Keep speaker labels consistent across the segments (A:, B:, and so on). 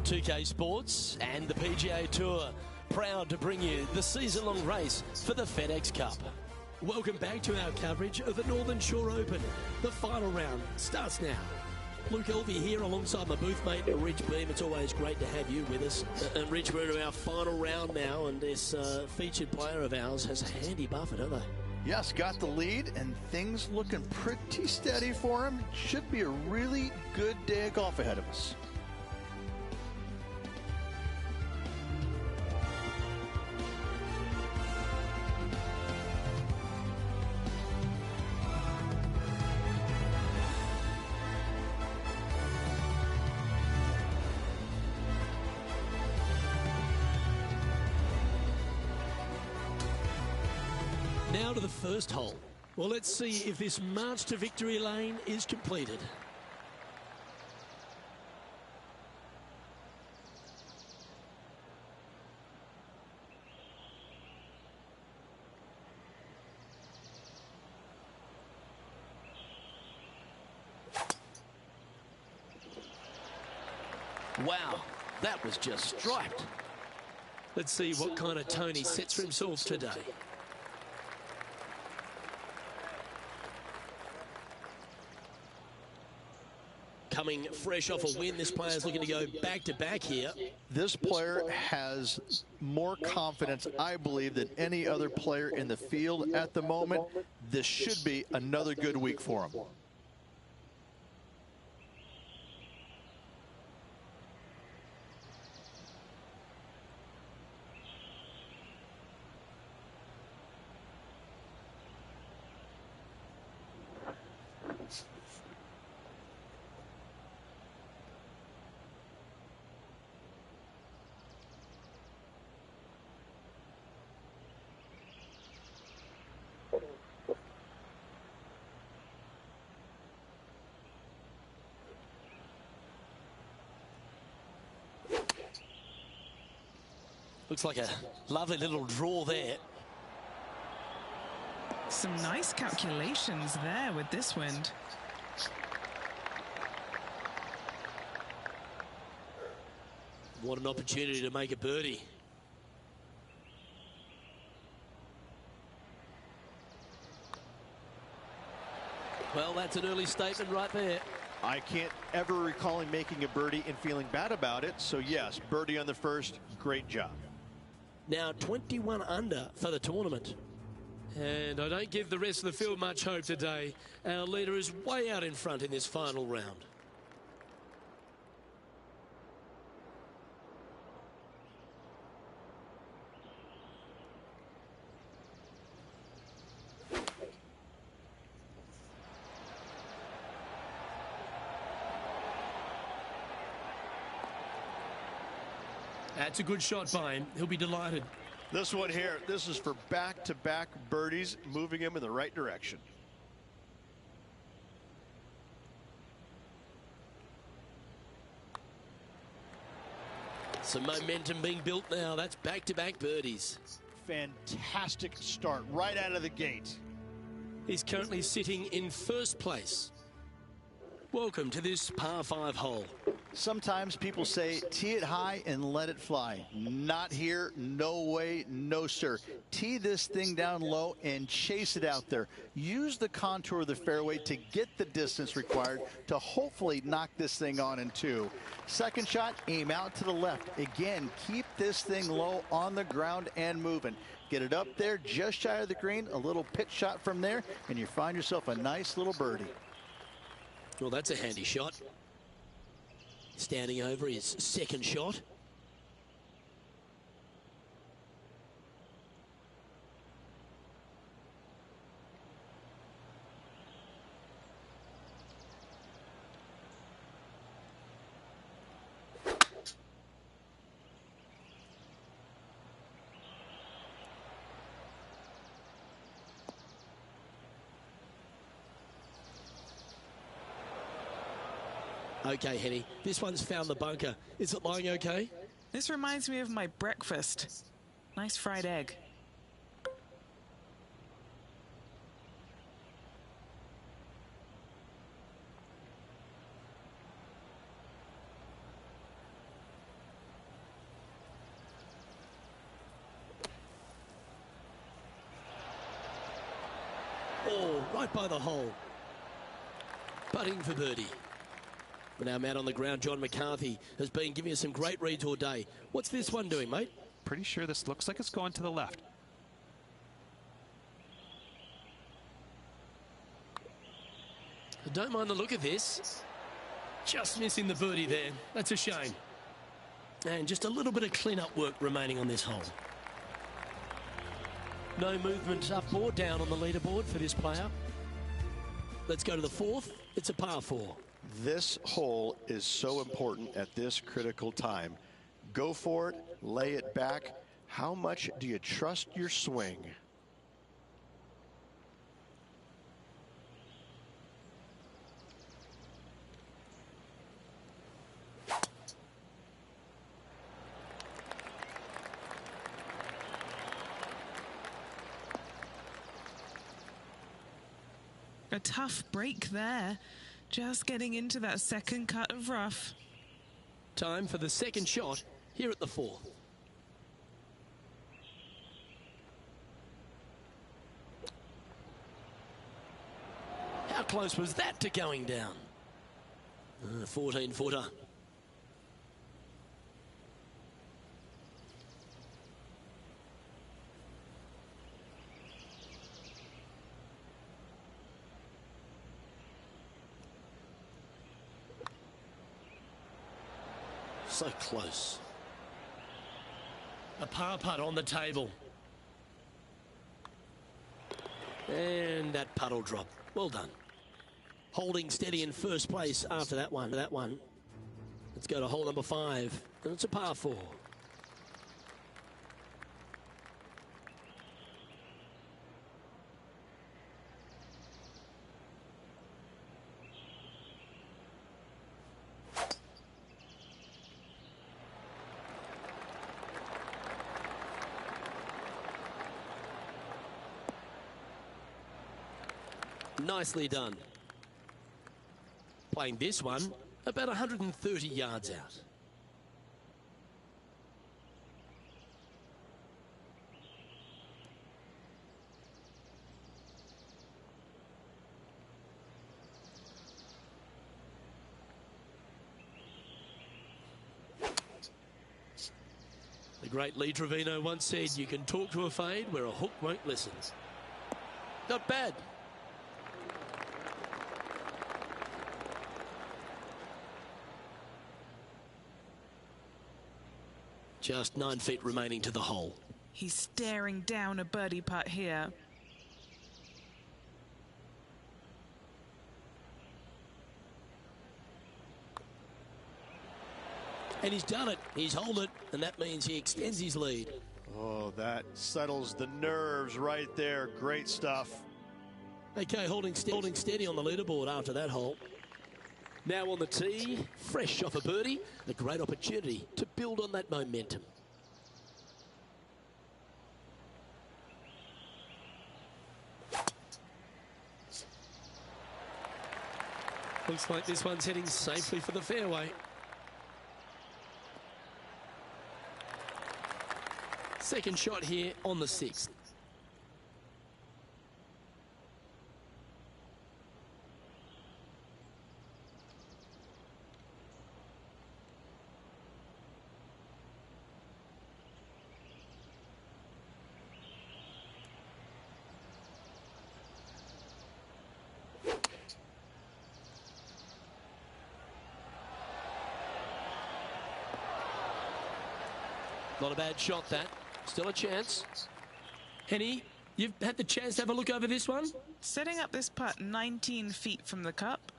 A: 2K Sports and the PGA Tour, proud to bring you the season-long race for the FedEx Cup. Welcome back to our coverage of the Northern Shore Open. The final round starts now. Luke Elvey here alongside my booth mate, Rich Beam. It's always great to have you with us. And Rich, we're into our final round now, and this featured player of ours has a handy buffer, don't they?
B: Yes, got the lead, and things looking pretty steady for him. Should be a really good day of golf ahead of us.
A: Now to the first hole. Well, let's see if this march to victory lane is completed. Wow, that was just striped. Let's see what kind of tone he sets for himself today. Coming fresh off a win, this player's looking to go back-to-back here.
B: This player has more confidence, I believe, than any other player in the field at the moment. This should be another good week for him.
A: Looks like a lovely little draw there.
C: Some nice calculations there with this wind.
A: What an opportunity to make a birdie. Well, that's an early statement right there.
B: I can't ever recall him making a birdie and feeling bad about it. So yes, birdie on the first, great job.
A: Now 21 under for the tournament. And I don't give the rest of the field much hope today. Our leader is way out in front in this final round. That's a good shot by him. He'll be delighted.
B: This one here, this is for back-to-back birdies, moving him in the right direction.
A: Some momentum being built now. That's back-to-back birdies.
B: Fantastic start right out of the gate.
A: He's currently sitting in first place. Welcome to this par 5 hole.
B: Sometimes people say tee it high and let it fly. Not here, no way, no sir. Tee this thing down low and chase it out there. Use the contour of the fairway to get the distance required to hopefully knock this thing on in two. Second shot, aim out to the left. Again, keep this thing low on the ground and moving. Get it up there just shy of the green, a little pitch shot from there, and you find yourself a nice little birdie.
A: Well, that's a handy shot. Standing over his second shot. Okay, Henny, this one's found the bunker. Is it lying okay?
C: This reminds me of my breakfast. Nice fried egg.
A: 4, right by the hole. Putting for birdie. But now out on the ground, John McCarthy has been giving us some great reads all day. What's this one doing, mate?
D: Pretty sure this looks like it's going to the left.
A: I don't mind the look of this. Just missing the birdie there. That's a shame. And just a little bit of clean-up work remaining on this hole. No movement up or down on the leaderboard for this player. Let's go to the 4th. It's a par 4.
E: This hole is so important at this critical time. Go for it, lay it back. How much do you trust your swing?
C: A tough break there. Just getting into that second cut of rough.
A: Time for the second shot here at the 4th. How close was that to going down? 14-footer. So close. A par putt on the table. And that putt will drop. Well done. Holding steady in first place after that one. Let's go to hole number 5. And it's a par 4. Nicely done. Playing this one about 130 yards out. The great Lee Trevino once said, you can talk to a fade where a hook won't listen. Not bad. Just 9 feet remaining to the hole.
C: He's staring down a birdie putt here.
A: And he's done it. He's held it, and that means he extends his lead.
E: Oh, that settles the nerves right there. Great stuff.
A: Okay, holding steady on the leaderboard after that hole. Now on the tee, fresh off a birdie, a great opportunity to build on that momentum. Looks like this one's heading safely for the fairway. Second shot here on the 6th. Not a bad shot, that. Still a chance. Henny, you've had the chance to have a look over this one?
C: Setting up this putt 19 feet from the cup.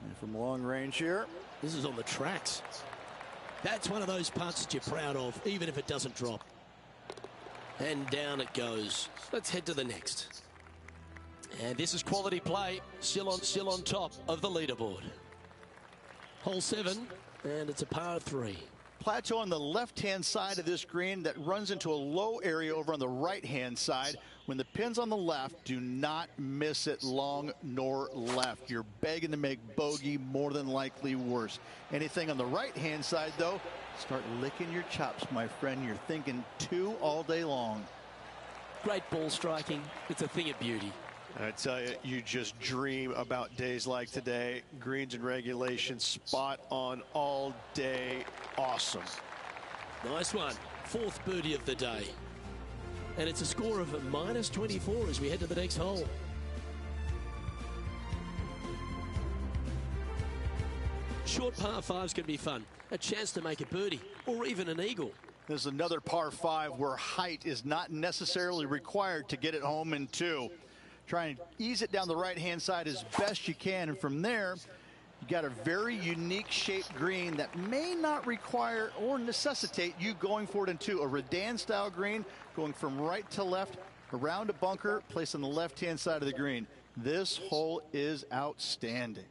B: And from long range here.
A: This is on the tracks. That's one of those putts that you're proud of, even if it doesn't drop. And down it goes. Let's head to the next. And this is quality play, still on top of the leaderboard. Hole 7, and it's a par 3.
B: Plateau on the left-hand side of this green that runs into a low area over on the right-hand side. When the pin's on the left, do not miss it long nor left. You're begging to make bogey, more than likely worse. Anything on the right-hand side, though, Start licking your chops, my friend. You're thinking 2 all day long.
A: Great ball striking. It's a thing of beauty.
E: I tell you, you just dream about days like today. Greens and regulation, spot on all day. Awesome.
A: Nice one. 4th birdie of the day. And it's a score of -24 as we head to the next hole. Short par 5's going to be fun. A chance to make a birdie or even an eagle.
B: There's another par 5 where height is not necessarily required to get it home in 2. Try and ease it down the right-hand side as best you can. And from there, you got a very unique shaped green that may not require or necessitate you going for it in 2. A Redan-style green going from right to left around a bunker placed on the left-hand side of the green. This hole is outstanding.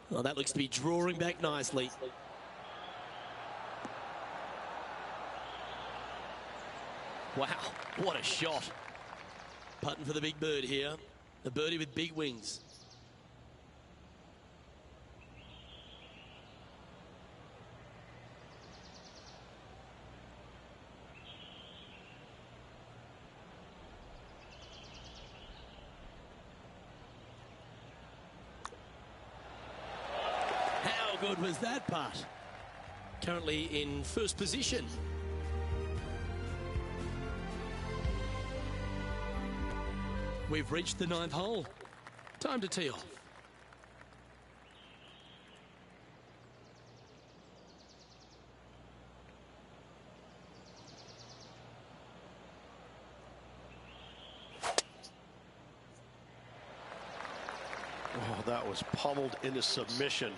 A: Well, that looks to be drawing back nicely. Wow, what a shot. Putting for the big bird here. A birdie with big wings. How good was that putt? Currently in first position. We've reached the 9th hole. Time to tee off.
E: Oh, that was pummeled into submission.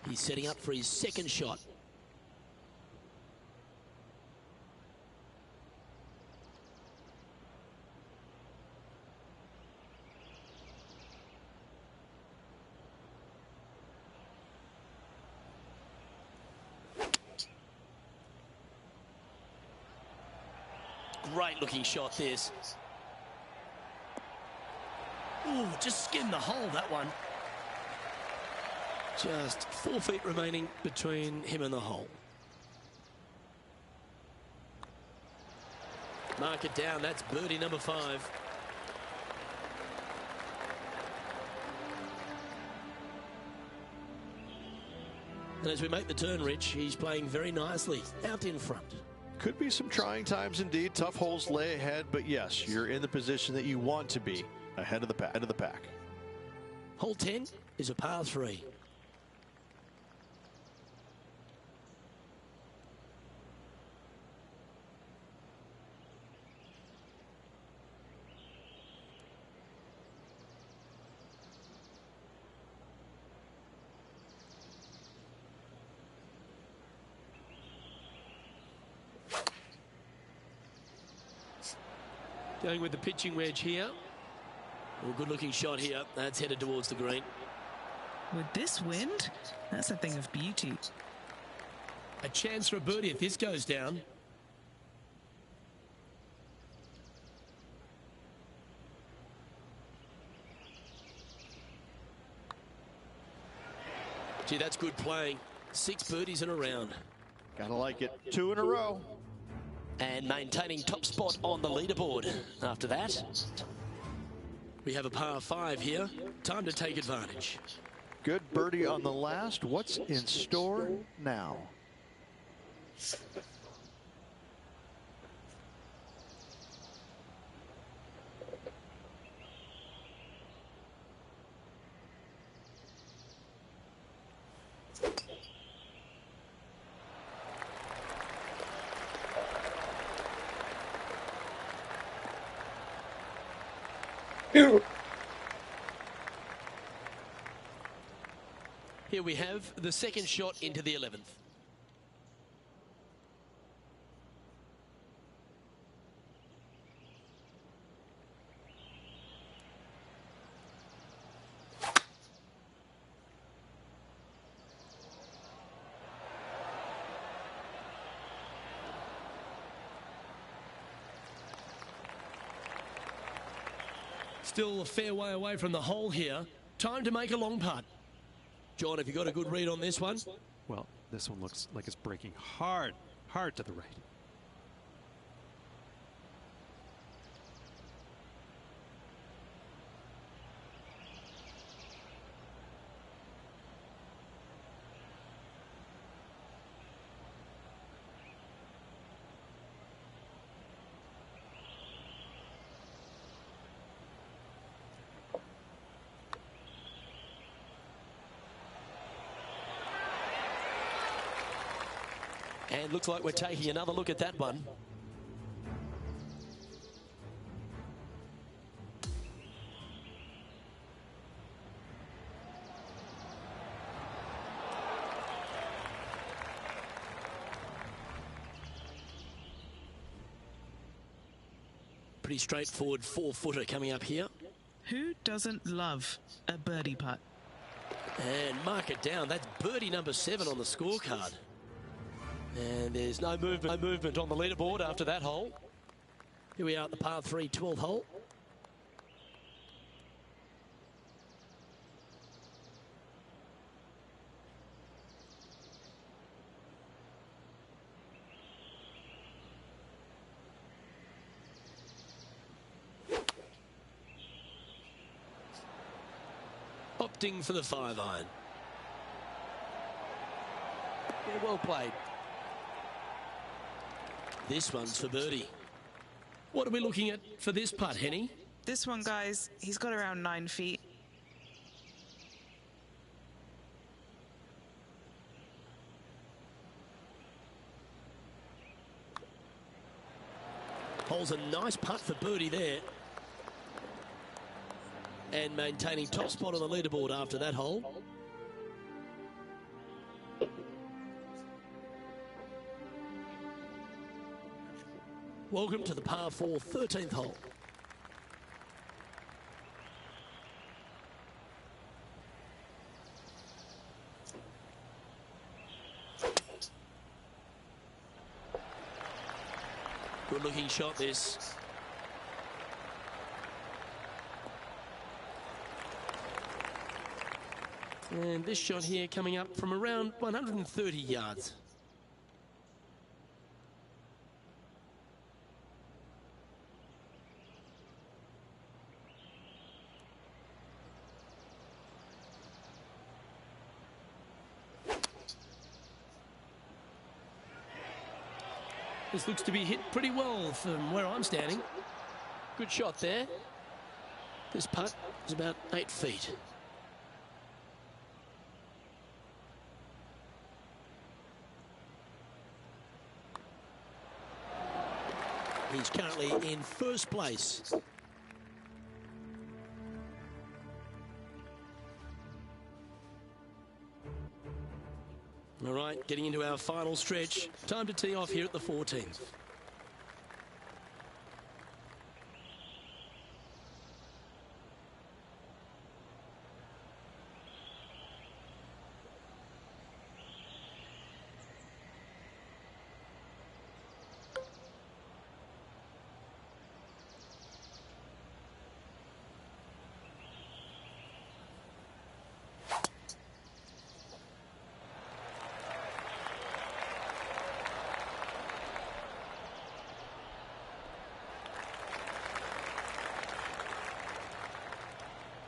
A: He's setting up for his second shot. Great looking shot this. Ooh, just skimmed the hole, that one. Just 4 feet remaining between him and the hole. Mark it down, that's birdie number 5. And as we make the turn, Rich, he's playing very nicely out in front.
E: Could be some trying times indeed. Tough holes lay ahead, but yes, you're in the position that you want to be, ahead of the pack.
A: Hole 10 is a par 3. Going with the pitching wedge here. Well, good looking shot here. That's headed towards the green.
C: With this wind, that's a thing of beauty.
A: A chance for a birdie if this goes down. Gee, that's good playing. 6 birdies in a round.
B: Gotta like it. 2 in a row.
A: And maintaining top spot on the leaderboard. After that, we have a par 5 here. Time to take advantage.
E: Good birdie on the last. What's in store now?
A: Here we have the second shot into the 11th. Still a fair way away from the hole here. Time to make a long putt. John, have you got a good read on this one?
D: Well, this one looks like it's breaking hard to the right.
A: And looks like we're taking another look at that one. Pretty straightforward 4-footer coming up here.
C: Who doesn't love a birdie putt?
A: And mark it down. That's birdie number 7 on the scorecard. And there's no movement on the leaderboard after that hole. Here we are at the par 3 12th hole. Opting for the 5-iron. Yeah, well played. This one's for birdie. What are we looking at for this putt, Henny?
C: This one, guys, he's got around 9 feet.
A: Holds a nice putt for birdie there. And maintaining top spot on the leaderboard after that hole. Welcome to the par 4 13th hole. Good looking shot this. And this shot here coming up from around 130 yards. This looks to be hit pretty well from where I'm standing. Good shot there. This putt is about 8 feet. He's currently in first place. All right, getting into our final stretch. Time to tee off here at the 14th.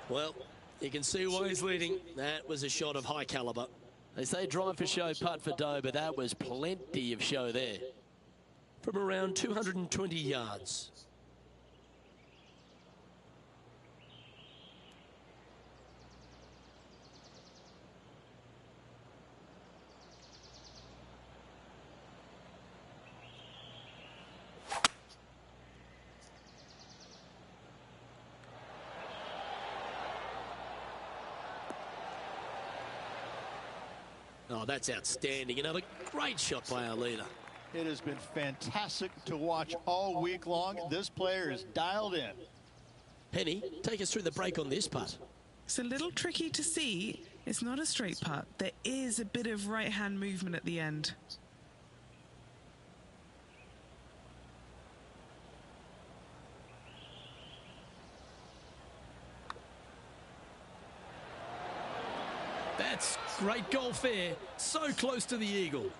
A: Well, you can see why he's leading. That was a shot of high caliber. They say drive for show, putt for dough, but that was plenty of show there. From around 220 yards. Oh, that's outstanding. Another great shot by our leader.
B: It has been fantastic to watch all week long. This player is dialed in.
A: Penny, take us through the break on this putt.
C: It's a little tricky to see. It's not a straight putt. There is a bit of right-hand movement at the end.
A: That's great golf there. So close to the eagle.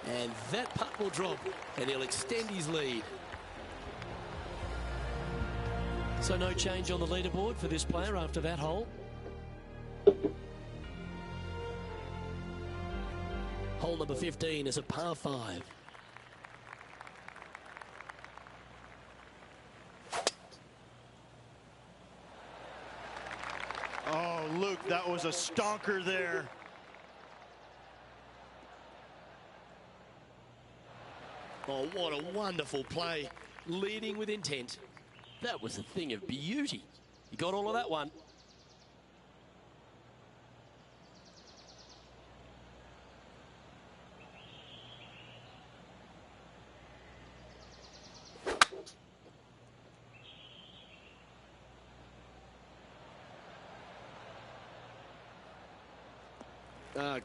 A: And that putt will drop, and he'll extend his lead. So no change on the leaderboard for this player after that hole. Hole number 15 is a par 5.
B: Oh, Luke, that was a stonker there.
A: Oh, what a wonderful play. Leading with intent. That was a thing of beauty. You got all of that one.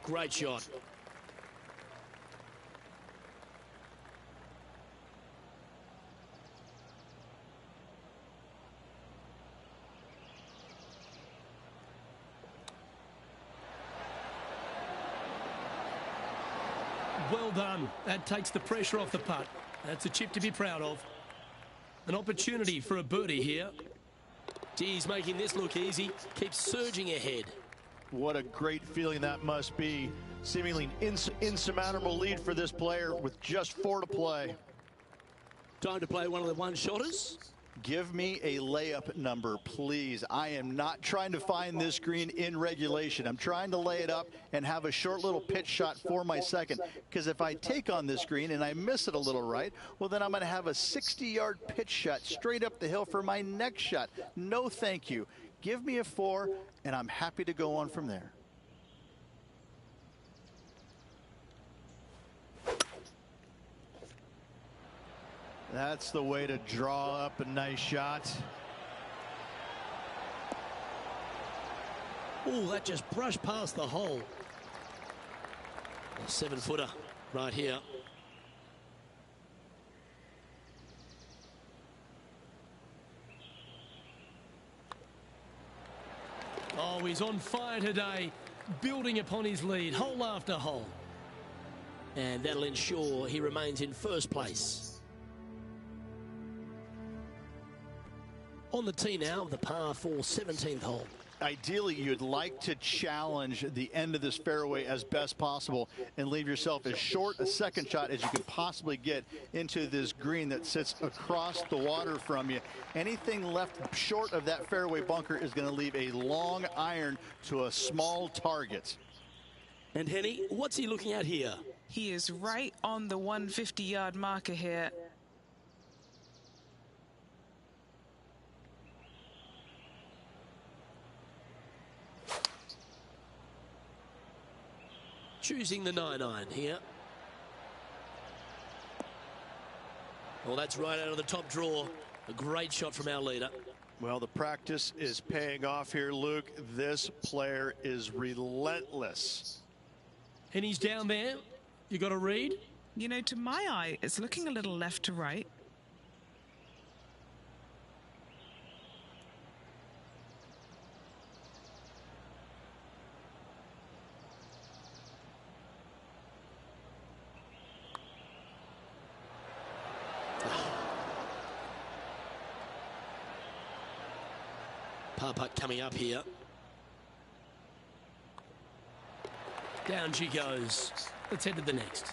A: Great shot. Well done. That takes the pressure off the putt. That's a chip to be proud of. An opportunity for a birdie here. Geez, making this look easy. Keeps surging ahead.
B: What a great feeling that must be. Seemingly insurmountable lead for this player with just 4 to play.
A: Time to play one of the one-shotters.
B: Give me a layup number, please. I am not trying to find this green in regulation. I'm trying to lay it up and have a short little pitch shot for my second. Because if I take on this green and I miss it a little right, well, then I'm going to have a 60-yard pitch shot straight up the hill for my next shot. No, thank you. Give me a 4, and I'm happy to go on from there. That's the way to draw up a nice shot.
A: Oh, that just brushed past the hole. A 7-footer right here. Oh, he's on fire today, building upon his lead, hole after hole. And that'll ensure he remains in first place. On the tee now, the par 4 17th hole.
B: Ideally, you'd like to challenge the end of this fairway as best possible and leave yourself as short a second shot as you can possibly get into this green that sits across the water from you. Anything left short of that fairway bunker is going to leave a long iron to a small target.
A: And Henny, what's he looking at here?
C: He is right on the 150-yard marker here.
A: Choosing the 9-iron here. Well, that's right out of the top drawer. A great shot from our leader.
E: Well, the practice is paying off here, Luke. This player is relentless.
A: And he's down there. You got a read?
C: You know, to my eye, it's looking a little left to right.
A: Par putt coming up here. Down she goes. Let's head to the next.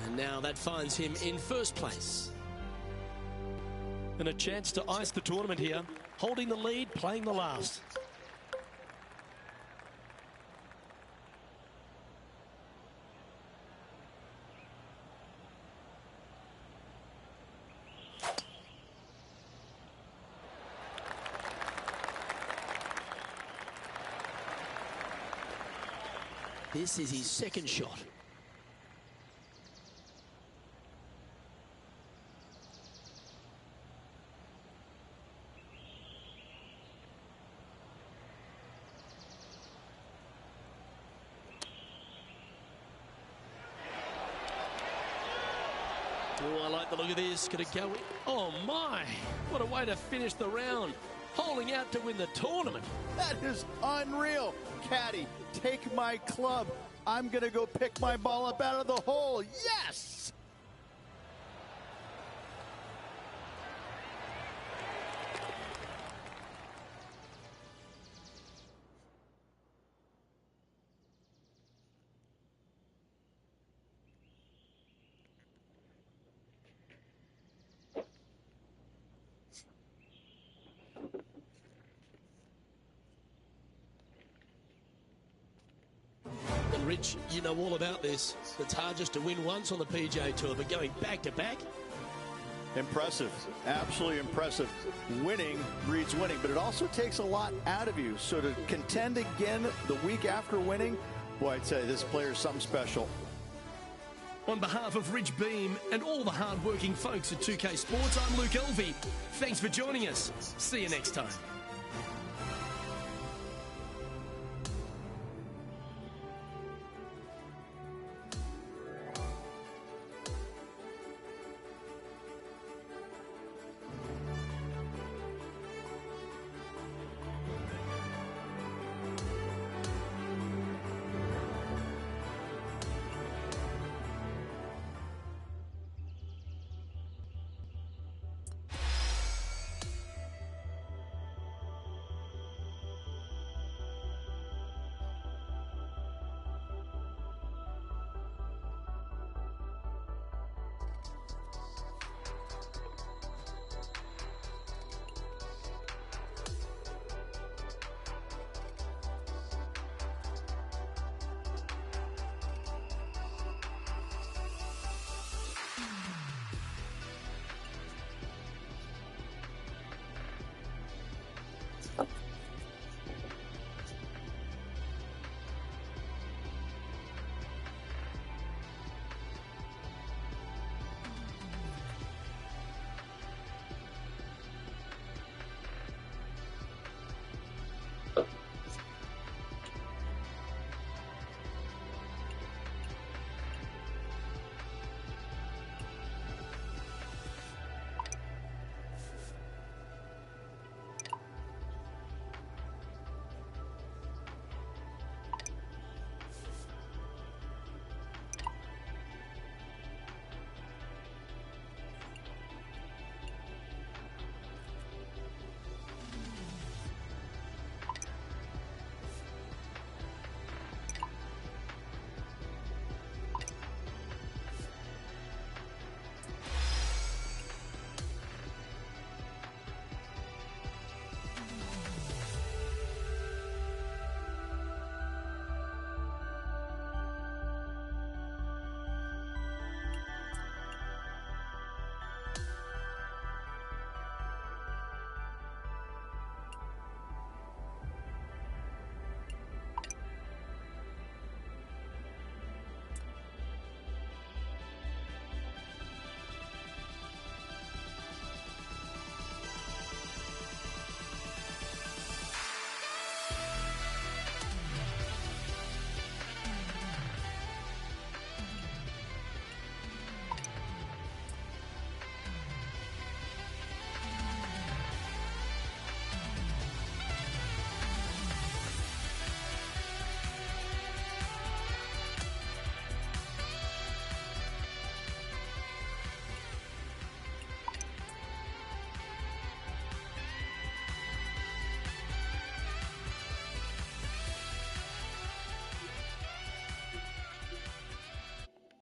A: And now that finds him in first place. And a chance to ice the tournament here. Holding the lead, playing the last. This is his second shot. Oh, I like the look of this. Could it go? Oh my! What a way to finish the round. holing out to win the tournament.
B: That is unreal. Caddy, take my club. I'm going to go pick my ball up out of the hole. Yes!
A: And Rich, you know all about this. It's hard just to win once on the PGA Tour, but going back-to-back,
B: Impressive. Absolutely impressive. Winning breeds winning, but it also takes a lot out of you. So to contend again the week after winning, boy, I'd say this player is something special.
A: on behalf of Rich Beam and all the hard-working folks at 2K Sports, I'm Luke Elvey. Thanks for joining us. See you next time.